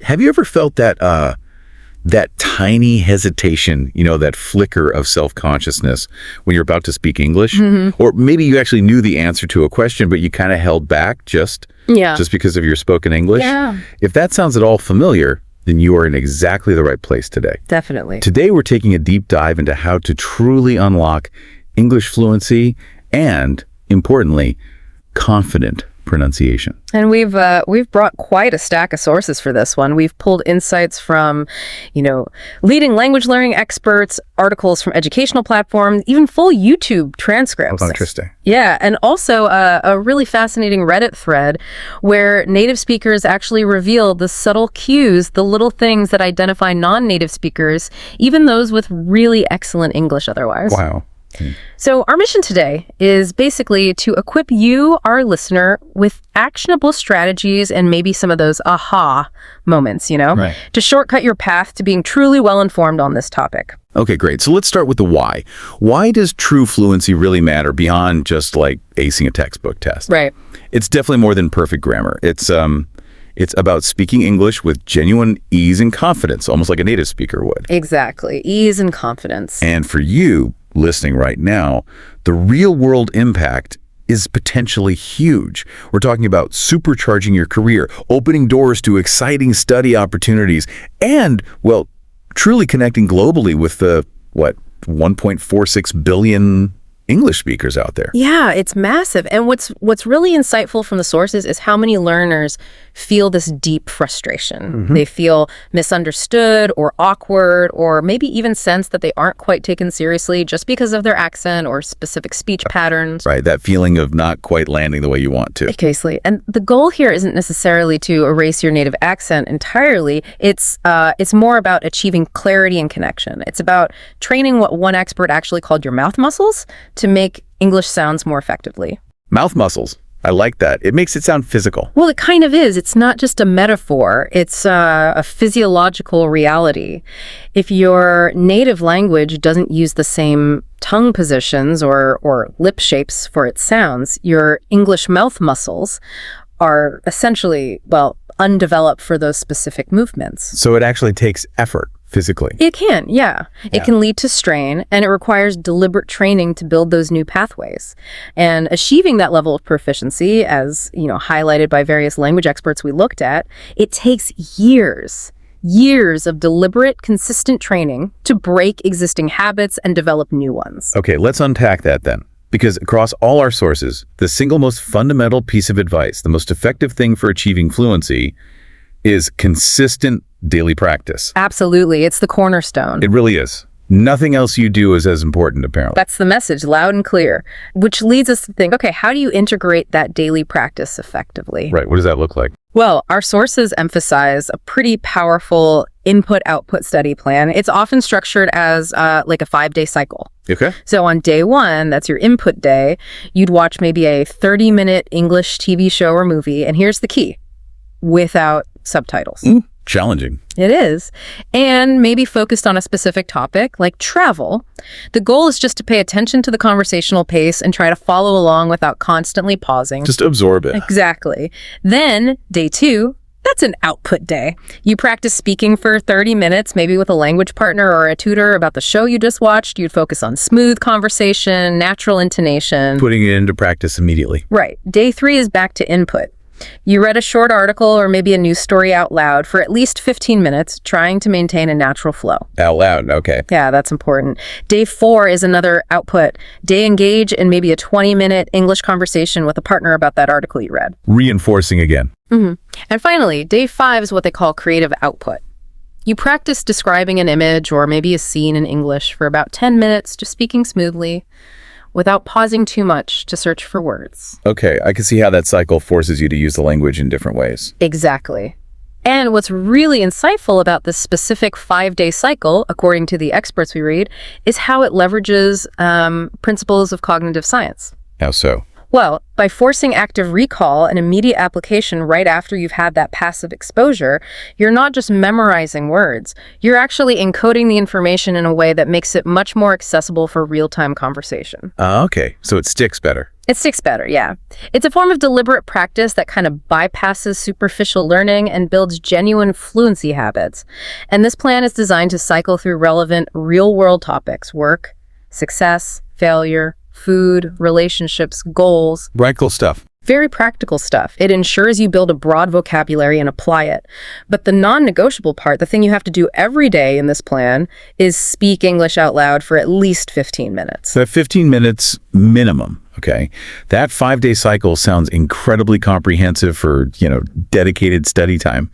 have you ever felt that tiny hesitation, that flicker of self-consciousness when you're about to speak English? Or maybe you actually knew the answer to a question, but you kind of held back just because of your spoken English? Yeah. If that sounds at all familiar, then you are in exactly the right place today. Definitely. Today, we're taking a deep dive into how to truly unlock English fluency and, importantly, confident pronunciation. And we've brought quite a stack of sources for this one. We've pulled insights from, leading language learning experts, articles from educational platforms, even full YouTube transcripts. Oh, interesting. Yeah, and also a really fascinating Reddit thread where native speakers actually reveal the subtle cues, the little things that identify non-native speakers, even those with really excellent English otherwise. Wow. So our mission today is basically to equip you, our listener, with actionable strategies and maybe some of those aha moments, Right. to shortcut your path to being truly well-informed on this topic. Okay, great. So let's start with the why. Why does true fluency really matter beyond just like acing a textbook test? Right. It's definitely more than perfect grammar. It's about speaking English with genuine ease and confidence, almost like a native speaker would. Exactly. Ease and confidence. And for you, listening right now, the real-world impact is potentially huge. We're talking about supercharging your career, opening doors to exciting study opportunities, and, well, truly connecting globally with the, 1.46 billion English speakers out there. Yeah, it's massive. And what's really insightful from the sources is how many learners feel this deep frustration. They feel misunderstood or awkward, or maybe even sense that they aren't quite taken seriously just because of their accent or specific speech patterns. Right, that feeling of not quite landing the way you want to. Casely. And the goal here isn't necessarily to erase your native accent entirely. It's more about achieving clarity and connection. It's about training what one expert actually called your mouth muscles to make English sounds more effectively. Mouth muscles. I like that. It makes it sound physical. Well, it kind of is. It's not just a metaphor. It's a physiological reality. If your native language doesn't use the same tongue positions or lip shapes for its sounds, your English mouth muscles are essentially, undeveloped for those specific movements. So it actually takes effort physically. It can, yeah. It can lead to strain, and it requires deliberate training to build those new pathways. And achieving that level of proficiency, as highlighted by various language experts we looked at, it takes years of deliberate, consistent training to break existing habits and develop new ones. Okay, let's unpack that then. Because across all our sources, the single most fundamental piece of advice, the most effective thing for achieving fluency, is consistent daily practice. Absolutely. It's the cornerstone. It really is. Nothing else you do is as important, apparently. That's the message, loud and clear, which leads us to think, okay, how do you integrate that daily practice effectively? Right. What does that look like? Well, our sources emphasize a pretty powerful input-output study plan. It's often structured as like a 5-day cycle. Okay. So on day 1, that's your input day, you'd watch maybe a 30-minute English TV show or movie, and here's the key, without subtitles. Challenging. It is. And maybe focused on a specific topic like travel. The goal is just to pay attention to the conversational pace and try to follow along without constantly pausing. Just absorb it. Exactly. Then day 2, that's an output day. You practice speaking for 30 minutes, maybe with a language partner or a tutor about the show you just watched. You'd focus on smooth conversation, natural intonation. Putting it into practice immediately. Right. Day 3 is back to input. You read a short article or maybe a news story out loud for at least 15 minutes, trying to maintain a natural flow. Out loud, okay. Yeah, that's important. Day 4 is another output. Day engage in maybe a 20-minute English conversation with a partner about that article you read. Reinforcing again. And finally, day 5 is what they call creative output. You practice describing an image or maybe a scene in English for about 10 minutes, just speaking smoothly, without pausing too much to search for words. Okay, I can see how that cycle forces you to use the language in different ways. Exactly. And what's really insightful about this specific 5-day cycle, according to the experts we read, is how it leverages principles of cognitive science. How so? Well, by forcing active recall and immediate application right after you've had that passive exposure, you're not just memorizing words. You're actually encoding the information in a way that makes it much more accessible for real-time conversation. Okay, so it sticks better. It sticks better, yeah. It's a form of deliberate practice that kind of bypasses superficial learning and builds genuine fluency habits. And this plan is designed to cycle through relevant real-world topics: work, success, failure, food, relationships, goals. Practical stuff. Very practical stuff. It ensures you build a broad vocabulary and apply it. But the non-negotiable part, the thing you have to do every day in this plan, is speak English out loud for at least 15 minutes. So 15 minutes minimum. Okay. That 5-day cycle sounds incredibly comprehensive for, dedicated study time.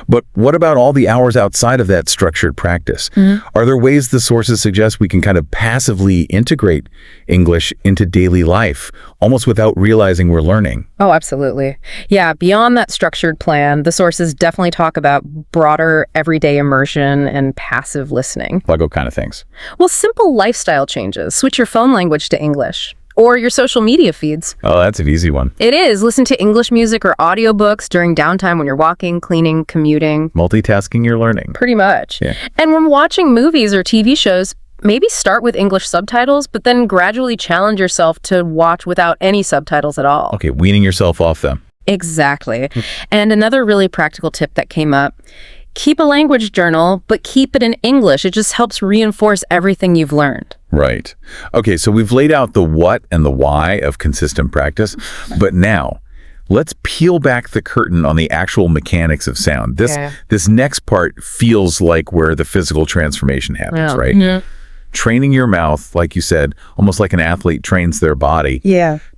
But what about all the hours outside of that structured practice? Are there ways the sources suggest we can kind of passively integrate English into daily life, almost without realizing we're learning? Oh, absolutely. Yeah, beyond that structured plan, the sources definitely talk about broader everyday immersion and passive listening. Like what kind of things? Well, simple lifestyle changes. Switch your phone language to English. Or your social media feeds. Oh, that's an easy one. It is. Listen to English music or audiobooks during downtime when you're walking, cleaning, commuting. Multitasking your learning. Pretty much. Yeah. And when watching movies or TV shows, maybe start with English subtitles, but then gradually challenge yourself to watch without any subtitles at all. Okay, weaning yourself off them. Exactly. And another really practical tip that came up: keep a language journal, but keep it in English. It just helps reinforce everything you've learned. Right. Okay, so we've laid out the what and the why of consistent practice, but now let's peel back the curtain on the actual mechanics of sound. This next part feels like where the physical transformation happens, right? Yeah. Training your mouth, like you said, almost like an athlete trains their body,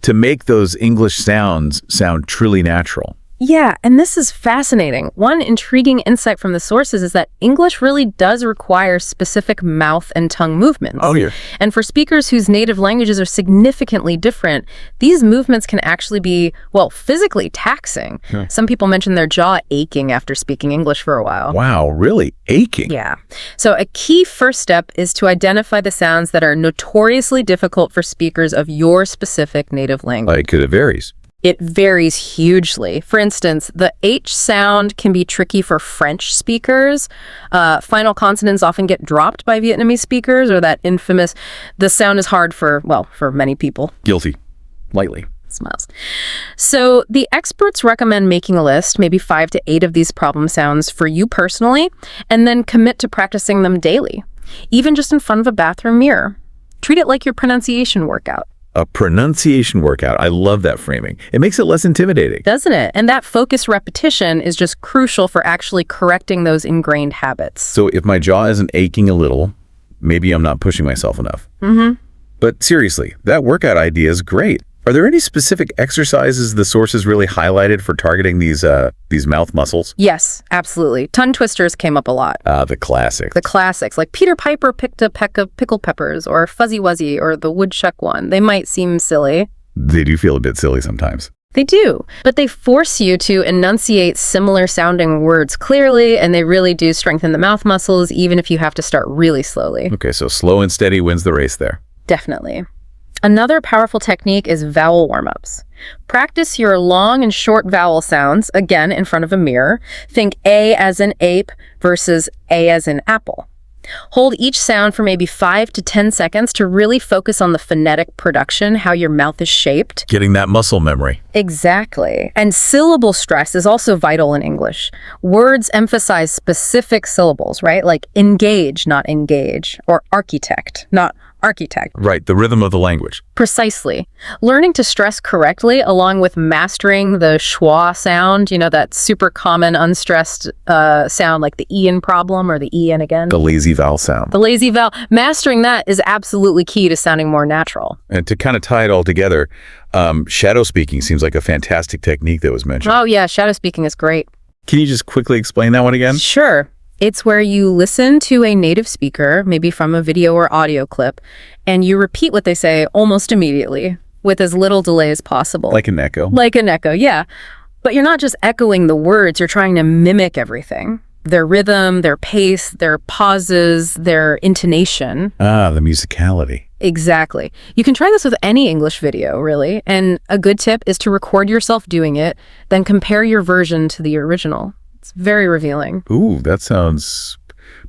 to make those English sounds sound truly natural. Yeah, and this is fascinating. One intriguing insight from the sources is that English really does require specific mouth and tongue movements. Oh, yeah. And for speakers whose native languages are significantly different, these movements can actually be, physically taxing. Some people mention their jaw aching after speaking English for a while. Wow, really? Aching? Yeah. So a key first step is to identify the sounds that are notoriously difficult for speakers of your specific native language. Like it varies. It varies hugely. For instance, the H sound can be tricky for French speakers. Final consonants often get dropped by Vietnamese speakers, or that infamous, the sound is hard for many people. Guilty. Lightly. Smiles. So the experts recommend making a list, maybe 5 to 8 of these problem sounds for you personally, and then commit to practicing them daily, even just in front of a bathroom mirror. Treat it like your pronunciation workout. A pronunciation workout. I love that framing. It makes it less intimidating. Doesn't it? And that focused repetition is just crucial for actually correcting those ingrained habits. So if my jaw isn't aching a little, maybe I'm not pushing myself enough. But seriously, that workout idea is great. Are there any specific exercises the sources really highlighted for targeting these mouth muscles? Yes, absolutely. Tongue twisters came up a lot. The classics. The classics, like Peter Piper picked a peck of pickled peppers, or Fuzzy Wuzzy, or the woodchuck one. They might seem silly. They do feel a bit silly sometimes. They do, but they force you to enunciate similar sounding words clearly, and they really do strengthen the mouth muscles, even if you have to start really slowly. Okay, so slow and steady wins the race there. Definitely. Another powerful technique is vowel warm-ups. Practice your long and short vowel sounds, again, in front of a mirror. Think A as in ape versus A as in apple. Hold each sound for maybe 5 to 10 seconds to really focus on the phonetic production, how your mouth is shaped. Getting that muscle memory. Exactly. And syllable stress is also vital in English. Words emphasize specific syllables, right? Like engage, not engage, or architect, not architect. Right, the rhythm of the language. Precisely. Learning to stress correctly, along with mastering the schwa sound, that super common unstressed sound like the E in problem or the E in again. The lazy vowel sound. The lazy vowel. Mastering that is absolutely key to sounding more natural. And to kind of tie it all together, shadow speaking seems like a fantastic technique that was mentioned. Oh yeah, shadow speaking is great. Can you just quickly explain that one again? Sure. It's where you listen to a native speaker, maybe from a video or audio clip, and you repeat what they say almost immediately with as little delay as possible. Like an echo. Like an echo, yeah. But you're not just echoing the words, you're trying to mimic everything. Their rhythm, their pace, their pauses, their intonation. The musicality. Exactly. You can try this with any English video, really. And a good tip is to record yourself doing it, then compare your version to the original. It's very revealing. Ooh, that sounds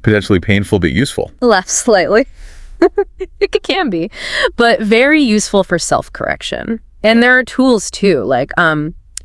potentially painful but useful. Laugh slightly. It can be, but very useful for self-correction. And there are tools too, like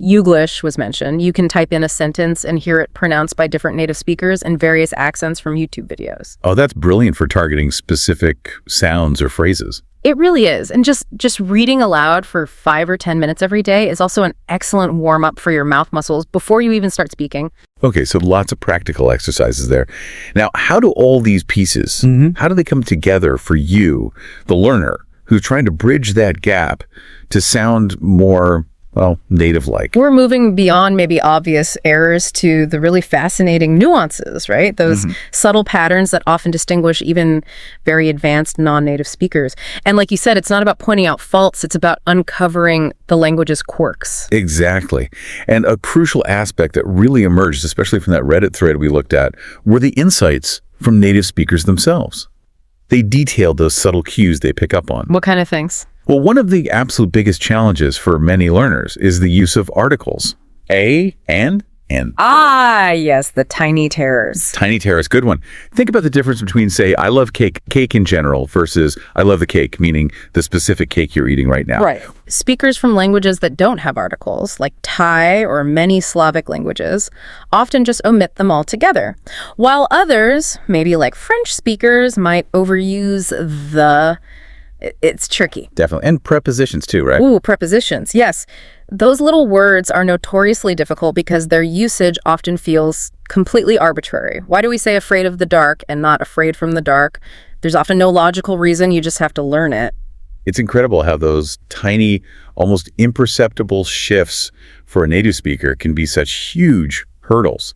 Youglish was mentioned. You can type in a sentence and hear it pronounced by different native speakers and various accents from YouTube videos. Oh, that's brilliant for targeting specific sounds or phrases. It really is. And just reading aloud for 5 or 10 minutes every day is also an excellent warm-up for your mouth muscles before you even start speaking. Okay, so lots of practical exercises there. Now, how do all these pieces, how do they come together for you, the learner, who's trying to bridge that gap to sound more, well, native-like? We're moving beyond maybe obvious errors to the really fascinating nuances, right? Those subtle patterns that often distinguish even very advanced non-native speakers. And like you said, it's not about pointing out faults, it's about uncovering the language's quirks. Exactly. And a crucial aspect that really emerged, especially from that Reddit thread we looked at, were the insights from native speakers themselves. They detailed those subtle cues they pick up on. What kind of things? Well, one of the absolute biggest challenges for many learners is the use of articles. A, and. Ah, yes, the tiny terrors. Tiny terrors, good one. Think about the difference between, say, I love cake in general, versus I love the cake, meaning the specific cake you're eating right now. Right. Speakers from languages that don't have articles, like Thai or many Slavic languages, often just omit them altogether, while others, maybe like French speakers, might overuse the. It's tricky. Definitely. And prepositions too, right? Ooh, prepositions. Yes. Those little words are notoriously difficult because their usage often feels completely arbitrary. Why do we say afraid of the dark and not afraid from the dark? There's often no logical reason. You just have to learn it. It's incredible how those tiny, almost imperceptible shifts for a native speaker can be such huge hurdles.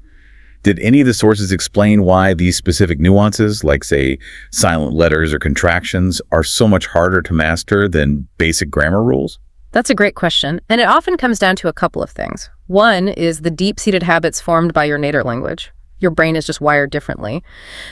Did any of the sources explain why these specific nuances, like, say, silent letters or contractions, are so much harder to master than basic grammar rules? That's a great question, and it often comes down to a couple of things. One is the deep-seated habits formed by your native language. Your brain is just wired differently.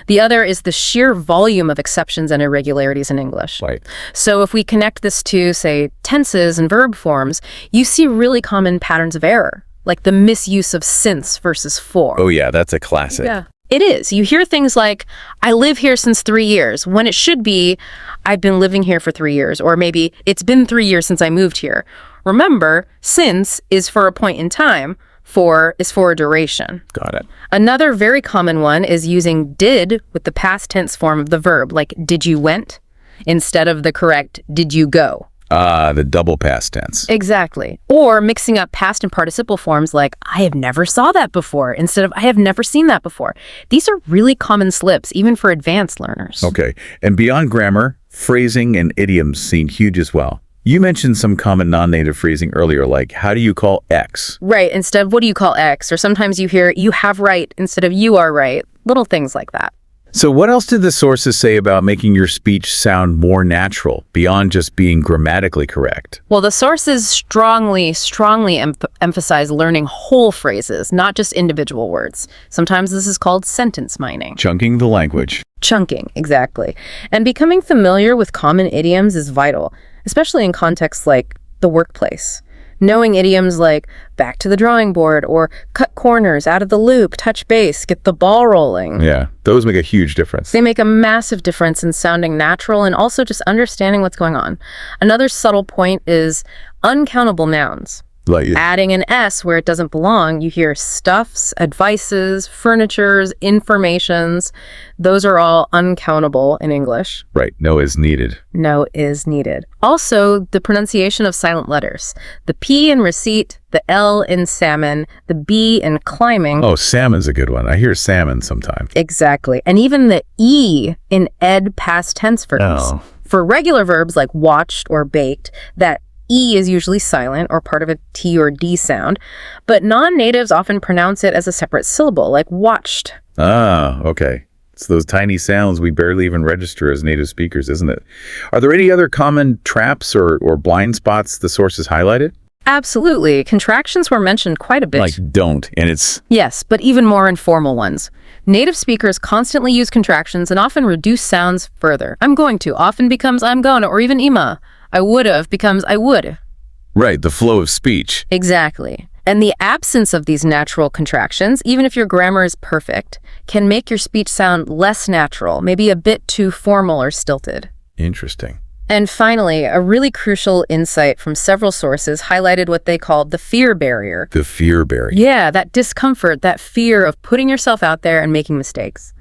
The other is the sheer volume of exceptions and irregularities in English. Right. So if we connect this to, say, tenses and verb forms, you see really common patterns of error, like the misuse of since versus for. Oh yeah, that's a classic. Yeah, it is. You hear things like, I live here since 3 years, when it should be, I've been living here for 3 years, or maybe it's been 3 years since I moved here. Remember, since is for a point in time, for is for a duration. Got it. Another very common one is using did with the past tense form of the verb, like did you went, instead of the correct did you go. The double past tense. Exactly. Or mixing up past and participle forms like, I have never saw that before, instead of I have never seen that before. These are really common slips, even for advanced learners. Okay. And beyond grammar, phrasing and idioms seem huge as well. You mentioned some common non-native phrasing earlier, like, how do you call X? Right. Instead of what do you call X? Or sometimes you hear you have right instead of you are right. Little things like that. So what else did the sources say about making your speech sound more natural, beyond just being grammatically correct? Well, the sources strongly emphasize learning whole phrases, not just individual words. Sometimes this is called sentence mining. Chunking the language. Chunking, exactly. And becoming familiar with common idioms is vital, especially in contexts like the workplace. Knowing idioms like back to the drawing board or cut corners, out of the loop, touch base, get the ball rolling. Yeah, those make a huge difference. They make a massive difference in sounding natural and also just understanding what's going on. Another subtle point is uncountable nouns. Like, Adding an S where it doesn't belong, you hear stuffs, advices, furnitures, informations. Those are all uncountable in English. right, no is needed. No is needed. Also, the pronunciation of silent letters. The P in receipt, the L in salmon, the B in climbing. Oh, salmon's a good one. I hear salmon sometimes. Exactly. And even the E in ed past tense verbs. Oh. For regular verbs like watched or baked, that E is usually silent or part of a T or D sound, but non-natives often pronounce it as a separate syllable, like watched. Ah, okay. It's those tiny sounds we barely even register as native speakers, isn't it? Are there any other common traps or blind spots the sources highlighted? Absolutely. Contractions were mentioned quite a bit. Like don't, and it's... Yes, but even more informal ones. Native speakers constantly use contractions and often reduce sounds further. I'm going to often becomes I'm gonna, or even ima. I would've becomes I would. Right, the flow of speech. Exactly. And the absence of these natural contractions, even if your grammar is perfect, can make your speech sound less natural, maybe a bit too formal or stilted. Interesting. And finally, a really crucial insight from several sources highlighted what they called the fear barrier. The fear barrier. Yeah, that discomfort, that fear of putting yourself out there and making mistakes.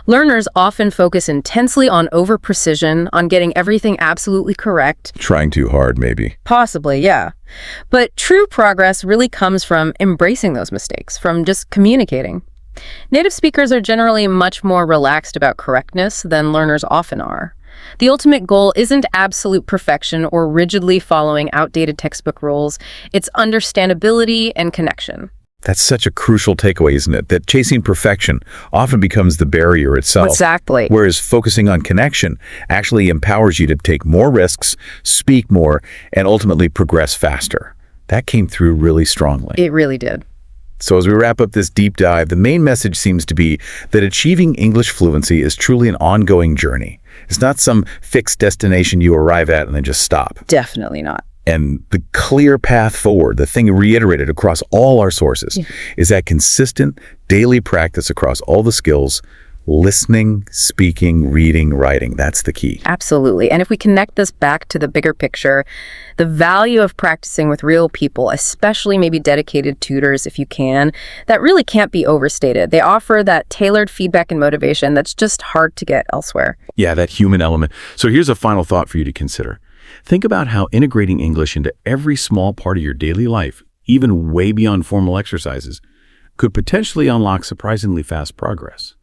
Learners often focus intensely on over-precision, on getting everything absolutely correct. Trying too hard, maybe. Possibly, yeah. But true progress really comes from embracing those mistakes, from just communicating. Native speakers are generally much more relaxed about correctness than learners often are. The ultimate goal isn't absolute perfection or rigidly following outdated textbook rules. It's understandability and connection. That's such a crucial takeaway, isn't it? That chasing perfection often becomes the barrier itself. Exactly. Whereas focusing on connection actually empowers you to take more risks, speak more, and ultimately progress faster. That came through really strongly. It really did. So as we wrap up this deep dive, the main message seems to be that achieving English fluency is truly an ongoing journey. It's not some fixed destination you arrive at and then just stop. Definitely not. And the clear path forward, the thing reiterated across all our sources, is that consistent daily practice across all the skills: listening, speaking, reading, writing. That's the key. Absolutely. And if we connect this back to the bigger picture, the value of practicing with real people, especially maybe dedicated tutors if you can, that really can't be overstated. They offer that tailored feedback and motivation that's just hard to get elsewhere. Yeah, that human element. So here's a final thought for you to consider. Think about how integrating English into every small part of your daily life, even way beyond formal exercises, could potentially unlock surprisingly fast progress.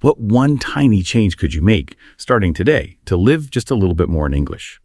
What one tiny change could you make, starting today, to live just a little bit more in English?